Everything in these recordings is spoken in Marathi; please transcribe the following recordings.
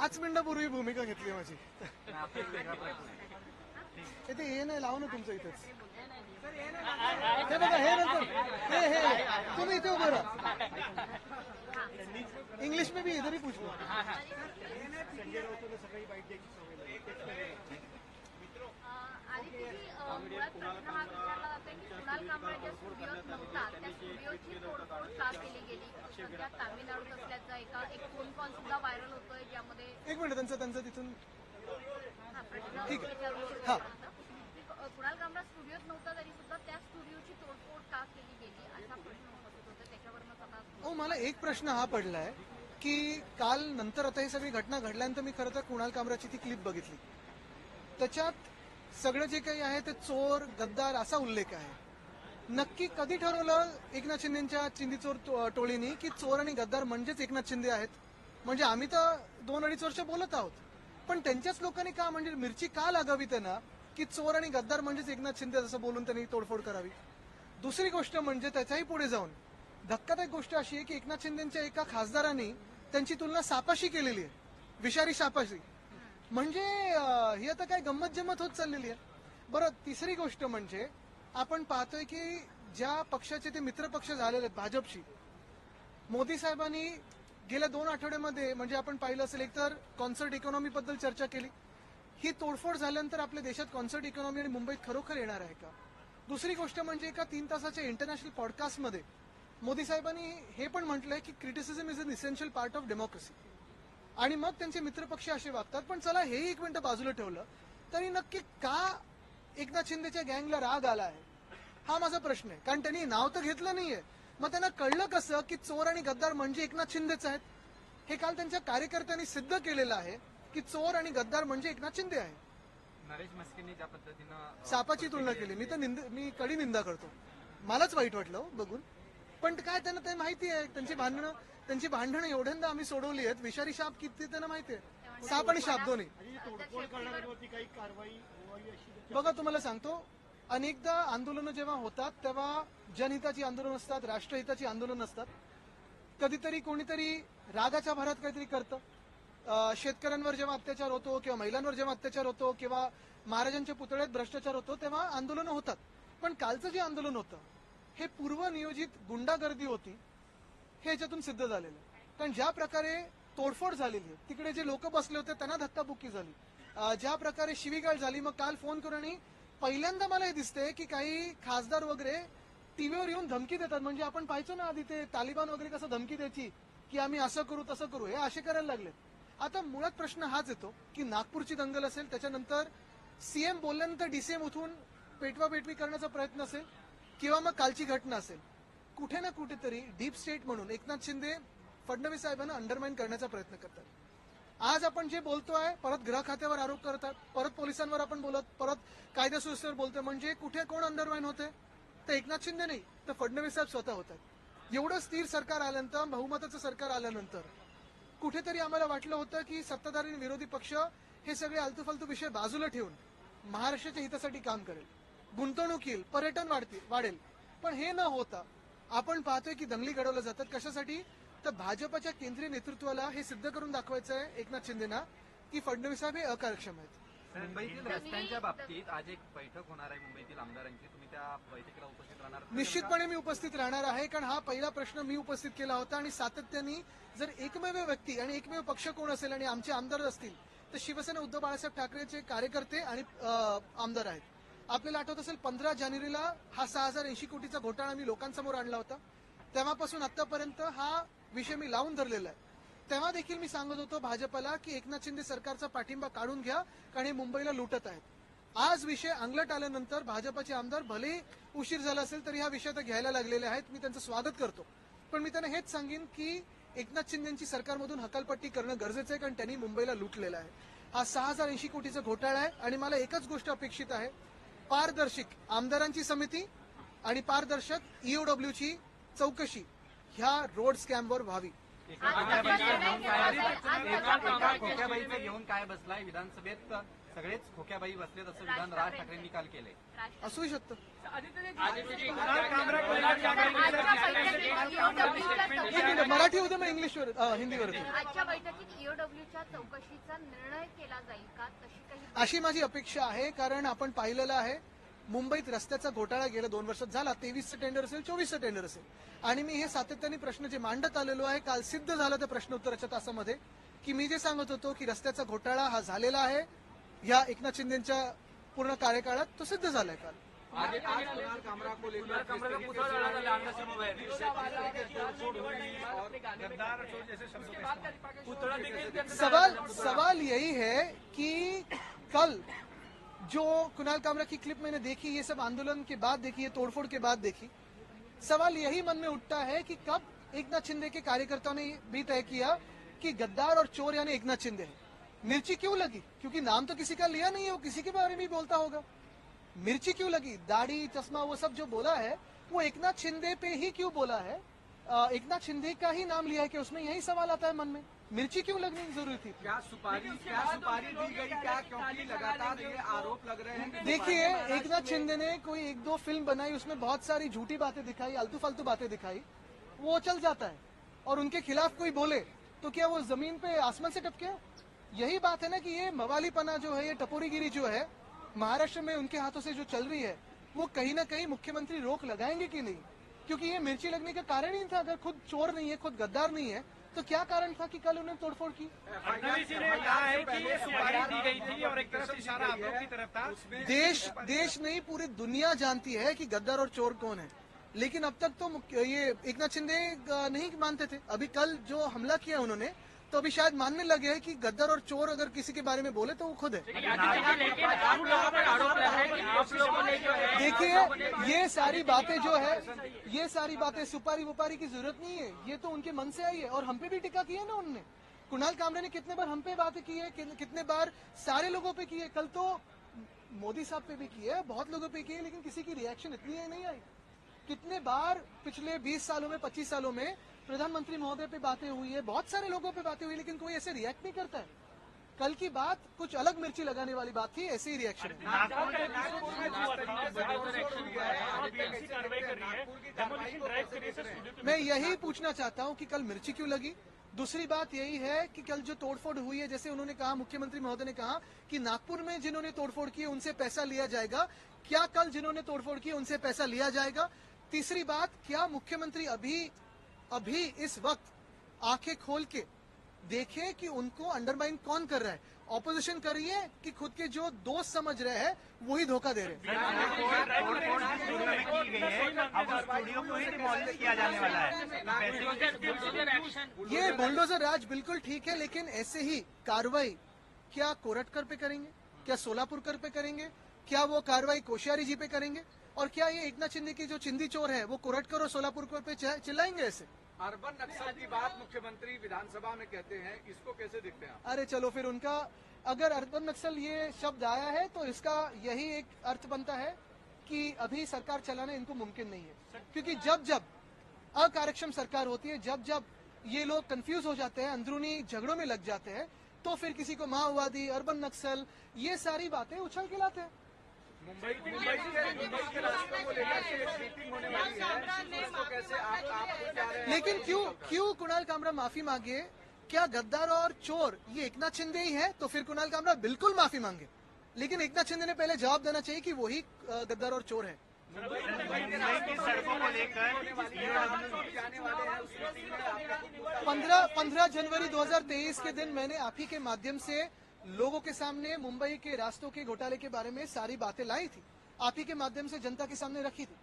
5 मिनिटापूर्वी भूमिका घेतली माझी. ते हे नाही लावू ना तुमचं इथेच. हे बघा हे नंतर हे तुम्ही इथे उभं राहा. इंग्लिश में भी इधर ही पूछ लो. आदित्यजी, मुळात प्रश्न हा विचारला जातोय की कुणाल कामरा ज्या स्टुडिओत नव्हता त्या स्टुडिओची तोडफोड का केली गेली. सध्या तामिळनाडूत असल्याचा एक फोन कॉल सुद्धा व्हायरल होतोय ज्यामध्ये एक मिनिट त्यांचं तिथून प्रश्न ठीक आहे. विचारू हा. शकतो. कुणाल कामरा स्टुडिओत नव्हता तरी सुद्धा त्या स्टुडिओची तोडफोड का केली गेली असा प्रश्न उपस्थित होता. त्याच्यावरच आता मला एक प्रश्न हा पडलाय की काल नंतर आता ही सगळी घटना घडल्यानंतर मी खरं तर कुणाल कामराची ती क्लिप बघितली. त्याच्यात सगळं जे काही आहे ते चोर गद्दार असा उल्लेख आहे. नक्की कधी ठरवलं एकनाथ शिंदेच्या चिंदीचोर टोळीनी की चोर आणि गद्दार म्हणजेच एकनाथ शिंदे आहेत? म्हणजे आम्ही तर 2-2.5 वर्ष बोलत आहोत, पण त्यांच्याच लोकांनी का म्हणजे मिरची का लागावी त्यांना की चोर आणि गद्दार म्हणजेच एकनाथ शिंदे असं बोलून त्यांनी तोडफोड करावी? दुसरी गोष्ट म्हणजे त्याच्याही पुढे जाऊन धक्कादायक गोष्ट अशी आहे की एकनाथ शिंदेच्या एका खासदारांनी त्यांची तुलना सापाशी केलेली आहे, विषारी सापाशी. म्हणजे ही आता काय गंमत जमत होत चाललेली आहे. बरं, तिसरी गोष्ट म्हणजे आपण पाहतोय की ज्या पक्षाचे ते मित्रपक्ष झालेले आहेत भाजपशी, मोदी साहेबांनी गेल्या 2 आठवड्यामध्ये म्हणजे आपण पाहिलं असेल एकतर कॉन्सर्ट इकॉनॉमीबद्दल चर्चा केली. ही तोडफोड झाल्यानंतर आपल्या देशात कॉन्सर्ट इकॉनॉमी आणि मुंबईत खरोखर येणार आहे का? दुसरी गोष्ट म्हणजे एका 3 तासाच्या इंटरनॅशनल पॉडकास्टमध्ये मोदी साहेबांनी हे पण म्हटलंय की criticism is an essential part of democracy. आणि मग त्यांचे मित्रपक्ष असे वागतात. पण चला हेही एक मिनिटं बाजूला ठेवलं तरी नक्की का एकनाथ शिंदेच्या गँगला राग आला आहे हा माझा प्रश्न आहे. कारण त्यांनी नाव तर घेतलं नाहीये, मग त्यांना कळलं कसं की चोर आणि गद्दार म्हणजे एकनाथ शिंदेच आहेत? हे काल त्यांच्या कार्यकर्त्यांनी सिद्ध केलेलं आहे की चोर आणि गद्दार म्हणजे एकनाथ शिंदे आहे. नरेश मस्केंनी ज्या पद्धतीनं सापाची तुलना केली, मी कडी निंदा करतो. मलाच वाईट वाटलं बघून. पण काय त्यांना ते माहिती आहे, त्यांची भांडणं एवढ्यांदा आम्ही सोडवली आहेत. विषारी साप किती त्यांना माहिती आहे, साप आणि शाप दोन्ही. बघा तुम्हाला सांगतो, अनेकदा आंदोलनं जेव्हा होतात तेव्हा जनहिताची आंदोलन असतात, राष्ट्रहिताची आंदोलन असतात. कधीतरी कोणीतरी रागाच्या भरात काहीतरी करतं. शेतकऱ्यांवर जेव्हा अत्याचार होतो किंवा महिलांवर जेव्हा अत्याचार होतो किंवा महाराजांच्या पुतळ्यात भ्रष्टाचार होतो तेव्हा आंदोलनं होतात. पण कालचं जे आंदोलन होतं हे पूर्वनियोजित गुंडागर्दी होती, हे याच्यातून सिद्ध झालेलं आहे. कारण ज्या प्रकारे तोडफोड झालेली आहे, तिकडे जे लोक बसले होते त्यांना धक्काबुक्की झाली, ज्या प्रकारे शिवीगाळ झाली. मग काल फोन करून आणि पहिल्यांदा मला हे दिसते की काही खासदार वगैरे टीव्हीवर येऊन धमकी देतात. म्हणजे आपण पाहायचो ना आधी ते तालिबान वगैरे कसं धमकी द्यायची की आम्ही असं करू तसं करू, हे असे करायला लागले. आता मुळात प्रश्न हाच येतो की नागपूरची दंगल असेल, त्याच्यानंतर सीएम बोलल्यानंतर डीसीएम उठून पेटवापेटवी करण्याचा प्रयत्न असेल किंवा मग कालची घटना असेल, कुठे ना कुठेतरी डीप स्टेट म्हणून एकनाथ शिंदे फडणवीस साहेबांना अंडरमाइन करण्याचा प्रयत्न करतात. आज आपण जे बोलतोय परत गृह खात्यावर आरोप करतात, परत पोलिसांवर आपण बोलत, परत कायदा सुव्यवस्थेवर बोलतोय. म्हणजे कुठे कोण अंडरमाइन होते? तर एकनाथ शिंदे नाही तर फडणवीस साहेब स्वतः होतात. एवढं स्थिर सरकार आल्यानंतर, बहुमताचं सरकार आल्यानंतर कुठेतरी आम्हाला वाटलं होतं की सत्ताधारी आणि विरोधी पक्ष हे सगळे आलतूफालतू विषय बाजूला ठेवून महाराष्ट्राच्या हितासाठी काम करेल, गुंतवणूक येईल, पर्यटन वाढेल. पण हे न होता आपण पाहतोय की दंगली घडवल्या जातात. कशासाठी? तर भाजपच्या केंद्रीय नेतृत्वाला हे सिद्ध करून दाखवायचं आहे एकनाथ शिंदेना की फडणवीस साहेब हे अकार्यक्षम आहेत. मुंबईतील रस्त्यांच्या बाबतीत आज एक बैठक होणार आहे मुंबईतील आमदारांची. तुम्ही त्या बैठकीला उपस्थित राहणार? निश्चितपणे मी उपस्थित राहणार आहे, कारण हा पहिला प्रश्न मी उपस्थित केला होता. आणि सातत्याने जर एकमेव व्यक्ती आणि एकमेव पक्ष कोण असेल आणि आमचे आमदार असतील तर शिवसेना उद्धव बाळासाहेब ठाकरेचे कार्यकर्ते आणि आमदार आहेत. आपल्याला आठवत असेल 15 जानेवारीला हा 6080 कोटीचा घोटाळा मी लोकांसमोर आणला होता. तेव्हापासून आतापर्यंत हा विषय मी लावून धरलेला आहे. तेव्हा देखील मी सांगत होतो भाजपला की एकनाथ शिंदे सरकारचा पाठिंबा काढून घ्या, कारण हे मुंबईला लुटत आहेत. आज विषय अंगलट आल्यानंतर भाजपचे आमदार भले उशीर झाला असेल तरी हा विषय आता घ्यायला लागलेले आहेत. मी त्यांचं स्वागत करतो. पण मी त्यांना हेच सांगेन की एकनाथ शिंदेची सरकारमधून हकालपट्टी करणं गरजेचं आहे, कारण त्यांनी मुंबईला लुटलेला आहे. हा 6080 कोटीचा घोटाळा आहे. आणि मला एकच गोष्ट अपेक्षित आहे, पारदर्शक आमदारांची समिती आणि पारदर्शक ईओडब्ल्यूची चौकशी ह्या रोड स्कॅमवर व्हावी. खोक्याबाईचं घेऊन काय बसलाय विधानसभेत? सगळेच खोक्याबाई बसलेत असं विधान राज ठाकरेंनी काल केलंय. असूही शकतं. एक मिनिट, मराठी होते मग इंग्लिशवर हिंदीवर होते. आजच्या बैठकीत ईओडब्ल्यूच्या चौकशीचा निर्णय केला जाईल का, तशी काही अशी माझी अपेक्षा आहे, कारण आपण पाहिलेलं आहे मुंबईत रस्त्याचा घोटाळा गेल्या 2 वर्षात झाला. 23चं टेंडर असेल, 24चं टेंडर असेल, आणि मी हे सातत्याने प्रश्न जे मांडत आलेलो आहे, काल सिद्ध झालं त्या प्रश्न उत्तराच्या तासामध्ये की मी जे सांगत होतो की रस्त्याचा घोटाळा हा झालेला आहे या एकनाथ शिंदेच्या पूर्ण कार्यकाळात, तो सिद्ध झालाय काल. आज कुणाल कामरा को लेकर किस तरीके से सवाल यही है कि कल जो कुणाल कामरा की क्लिप मैंने देखी, ये सब आंदोलन के बाद देखी, ये तोड़फोड़ के बाद देखी, सवाल यही मन में उठता है कि कब एकनाथ शिंदे के कार्यकर्ताओं ने भी तय किया कि गद्दार और चोर यानी एकनाथ शिंदे है. मिर्ची क्यों लगी? क्योंकि नाम तो किसी का लिया नहीं है, वो किसी के बारे में ही बोलता होगा. मिर्ची क्यों लगी? दाढ़ी, चश्मा, वो सब जो बोला है वो एकनाथ शिंदे पे ही क्यों बोला है? एकनाथ शिंदे का ही नाम लिया है कि उसमें यही सवाल आता है मन में. मिर्ची क्यों लगने की जरूरत थी? क्या सुपारी दी गई क्या? क्योंकि लगातार ये आरोप लग रहे हैं कि देखिए, एकनाथ शिंदे ने कोई 1-2 फिल्म बनाई, उसमें बहुत सारी झूठी बातें दिखाई, आलतू फालतू बातें दिखाई, वो चल जाता है. और उनके खिलाफ कोई बोले तो क्या वो जमीन पे आसमान से टपके? यही बात है ना कि ये मवालीपना जो है, ये टपोरीगिरी जो है महाराष्ट्र में उनके हाथों से जो चल रही है, वो कहीं ना कहीं मुख्यमंत्री रोक लगाएंगे कि नहीं? क्योंकि ये मिर्ची लगने का कारण ही था. अगर खुद चोर नहीं है, खुद गद्दार नहीं है, तो क्या कारण था कि कल उन्होंने तोड़फोड़ की? फडणवीस जी ने कहा है कि ये सुपारी दी गई थी और एक तरफ से इशारा आप लोग की तरफ था. देश नहीं, पूरी दुनिया जानती है कि गद्दार और चोर कौन है. लेकिन अब तक तो ये एकनाथ शिंदे नहीं मानते थे. अभी कल जो हमला किया उन्होंने, तो अभी शायद मानने लगे हैं कि गद्दार और चोर अगर किसी के बारे में बोले तो वो खुद है. देखिए, ये सारी बातें जो है, ये सारी बातें सुपारी वुपारी की जरूरत नहीं है. ये तो उनके मन से आई है, और हम पे भी टिक्का की है ना उन्होंने. कुणाल कामरे ने कितने बार हम पे बातें की है, कितने बार सारे लोगों पे की है. कल तो मोदी साहब पे भी की है, बहुत लोगों पे की है, लेकिन किसी की रिएक्शन इतनी है नहीं आई. कितने बार पिछले 20 सालों में, 25 सालों में प्रधानमंत्री महोदय पे बातें हुई है, बहुत सारे लोगों पे बातें हुई, लेकिन कोई ऐसे रिएक्ट नहीं करता है. कल की बात कुछ अलग मिर्ची लगाने वाली बात थी, ऐसे ही रिएक्शन है. मैं यही पूछना चाहता हूं कि कल मिर्ची क्यों लगी. दूसरी बात यही है कि कल जो तोड़फोड़ हुई है, जैसे उन्होंने कहा, मुख्यमंत्री महोदय ने कहा कि नागपुर में जिन्होंने तोड़फोड़ की उनसे पैसा लिया जाएगा. क्या कल जिन्होंने तोड़फोड़ की उनसे पैसा लिया जाएगा? तीसरी बात, क्या मुख्यमंत्री अभी इस वक्त आंखें खोल के देखे कि उनको अंडरमाइन कौन कर रहा है? ऑपोजिशन कर रही है कि खुद के जो दोस्त समझ रहे हैं वही धोखा दे रहे हैं? ये बुलडोजर राज बिल्कुल ठीक है, लेकिन ऐसे ही कार्रवाई क्या कोरटकर पे करेंगे? क्या सोलापुरकर पे करेंगे? क्या वो कार्रवाई कोश्यारी जी पे करेंगे? और क्या ये एकनाथ शिंदे की जो चिंदी चोर है वो कोरटकर और सोलापुरकर पे चिल्लाएंगे ऐसे? अर्बन नक्सल की बात मुख्यमंत्री विधानसभा में कहते हैं, इसको कैसे देखते हैं आप? अरे चलो फिर, उनका अगर अर्बन नक्सल ये शब्द आया है तो इसका यही एक अर्थ बनता है कि अभी सरकार चलाना इनको मुमकिन नहीं है. क्योंकि जब जब अकार्यक्षम सरकार होती है, जब जब ये लोग कंफ्यूज हो जाते हैं, अंदरूनी झगड़ों में लग जाते हैं, तो फिर किसी को माओवादी, अर्बन नक्सल, ये सारी बातें उछल के लाते हैं. मुंबई के रास्तों को लेकर के एक मीटिंग होने वाली है, इसको कैसे आप क्या रहे हैं? लेकिन क्यों कुणाल कामरा माफी मांगे? क्या गद्दार और चोर ये एकनाथ शिंदे ही है? तो फिर कुणाल कामरा बिल्कुल माफी मांगे, लेकिन एकनाथ शिंदे ने पहले जवाब देना चाहिए कि वही गद्दार और चोर है. की सड़कों को लेकर 15 जनवरी 2023 के दिन मैंने आप ही के माध्यम से लोगों के सामने मुंबई के रास्तों के घोटाले के बारे में सारी बातें लाई थी, आप ही के माध्यम से जनता के सामने रखी थी.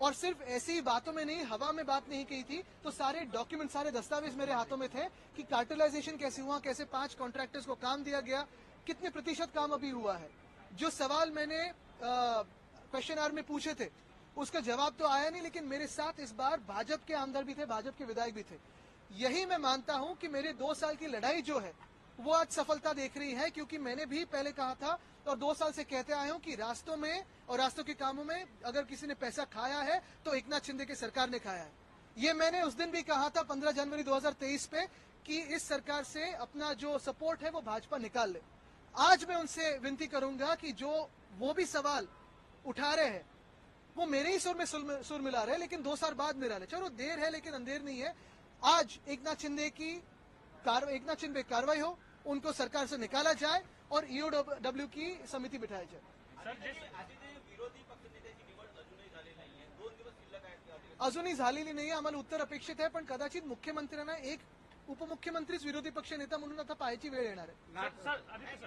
और सिर्फ ऐसी ही बातों में नहीं, हवा में बात नहीं की थी, तो सारे डॉक्यूमेंट, सारे दस्तावेज मेरे हाथों में थे कि कार्टेलाइजेशन कैसे हुआ, कैसे 5 कॉन्ट्रैक्टर्स को काम दिया गया, कितने प्रतिशत काम अभी हुआ है. जो सवाल मैंने क्वेश्चन आवर में पूछे थे उसका जवाब तो आया नहीं, लेकिन मेरे साथ इस बार भाजपा के आमदार भी थे, भाजपा के विधायक भी थे. यही मैं मानता हूं कि मेरे 2 साल की लड़ाई जो है वो आज सफलता देख रही है, क्योंकि मैंने भी पहले कहा था और 2 साल से कहते आए हूं कि रास्तों में और रास्तों के कामों में अगर किसी ने पैसा खाया है तो एकनाथ शिंदे की सरकार ने खाया है. ये मैंने उस दिन भी कहा था 15 जनवरी 2023 पे कि इस सरकार से अपना जो सपोर्ट है वो भाजपा निकाल ले. आज मैं उनसे विनती करूंगा कि जो वो भी सवाल उठा रहे हैं वो मेरे ही सुर में सुर मिला रहे हैं, लेकिन 2 साल बाद मिला रहे। चलो देर है लेकिन अंधेर नहीं है। आज एकनाथ शिंदे पे कार्रवाई हो, उनको सरकार से निकाला जाए और ईओडब्ल्यू की समिती बिठाई जाए। अजूनही झालेली नाही, आम्हाला उत्तर अपेक्षित आहे, पण कदाचित मुख्यमंत्र्यांना एक उपमुख्यमंत्रीच विरोधी पक्ष नेता म्हणून आता पाहायची वेळ येणार आहे।